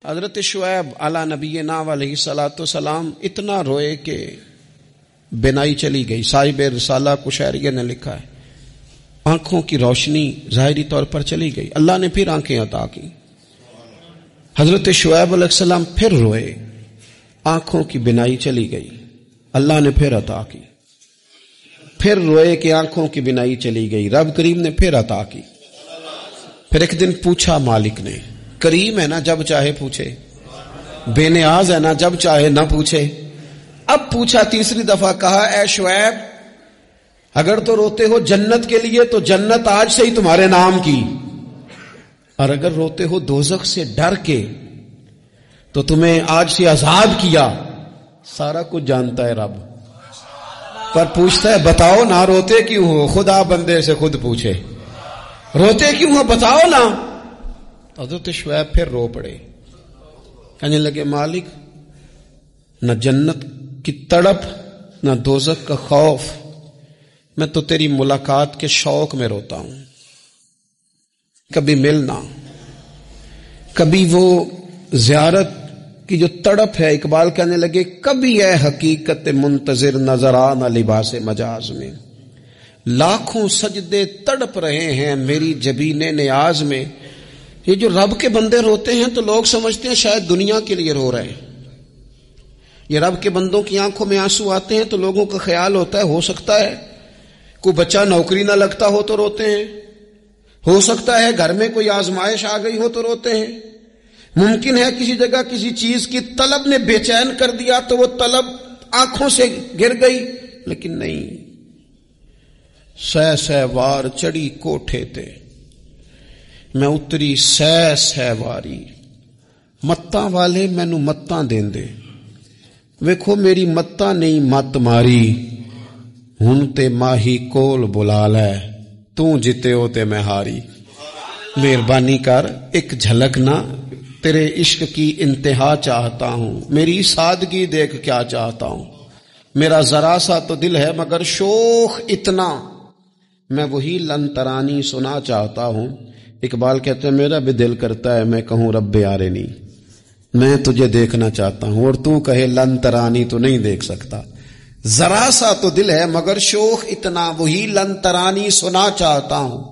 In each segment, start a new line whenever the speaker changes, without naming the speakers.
حضرت شعیب علی نبینا علیہ الصلوۃ والسلام اتنا روئے کہ بینائی چلی گئی. صاحب رسالہ قشیریہ نے لکھا ہے آنکھوں کی روشنی ظاہری طور پر چلی گئی. اللہ نے پھر آنکھیں عطا کی. حضرت شعیب علیہ السلام پھر روئے, آنکھوں کی بینائی چلی گئی. اللہ نے پھر عطا کی. پھر روئے کہ آنکھوں کی بینائی چلی گئی. رب کریم نے پھر عطا کی. پھر ایک دن پوچھا مالک نے, کریم ہے نا جب چاہے پوچھے, بے نیاز ہے نا جب چاہے نہ پوچھے. اب پوچھا تیسری دفعہ, کہا اے شعیب اگر تو روتے ہو جنت کے لیے تو جنت آج سے ہی تمہارے نام کی, اور اگر روتے ہو دوزخ سے ڈر کے تو تمہیں آج سے آزاد کیا. سارا کچھ جانتا ہے رب, پر پوچھتا ہے بتاؤ نا روتے کیوں ہو. خدا بندے سے خود پوچھے روتے کیوں ہو بتاؤ نا. حضرت شعیب پھر رو پڑے, کہنے لگے مالک نہ جنت کی تڑپ نہ دوزخ کا خوف, میں تو تیری ملاقات کے شوق میں روتا ہوں. کبھی ملنا, کبھی وہ زیارت کی جو تڑپ ہے. اقبال کہنے لگے کبھی اے حقیقت منتظر نظر آنا لباس مجاز میں, لاکھوں سجدے تڑپ رہے ہیں میری جبین نیاز میں. یہ جو رب کے بندے روتے ہیں تو لوگ سمجھتے ہیں شاید دنیا کے لیے رو رہے ہیں. یہ رب کے بندوں کی آنکھوں میں آنسو آتے ہیں تو لوگوں کا خیال ہوتا ہے ہو سکتا ہے کوئی بچہ نوکری نہ لگتا ہو تو روتے ہیں, ہو سکتا ہے گھر میں کوئی آزمائش آ گئی ہو تو روتے ہیں, ممکن ہے کسی جگہ کسی چیز کی طلب نے بے چین کر دیا تو وہ طلب آنکھوں سے گر گئی. لیکن نہیں, سہ وار چڑی کوٹھے تے میں اتری سہ واری, متاں والے مینو متاں دین دے, ویکھو میری متاں نہیں مت ماری, ہن تے ماہی کول بلا لے تو جتے ہو تے میں ہاری. مہربانی کر ایک جھلک نہ تیرے عشق کی انتہا چاہتا ہوں, میری سادگی دیکھ کیا چاہتا ہوں. میرا ذرا سا تو دل ہے مگر شوق اتنا, میں وہی لن ترانی سنا چاہتا ہوں. اقبال کہتے ہیں میرا بھی دل کرتا ہے میں کہوں رب آرینی, میں تجھے دیکھنا چاہتا ہوں, اور تو کہے لن ترانی تو نہیں دیکھ سکتا. ذرا سا تو دل ہے مگر شوق اتنا, وہی لن ترانی سنا چاہتا ہوں.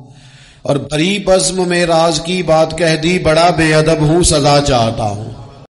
اور بری بزم میں راز کی بات کہہ دی, بڑا بے ادب ہوں سزا چاہتا ہوں.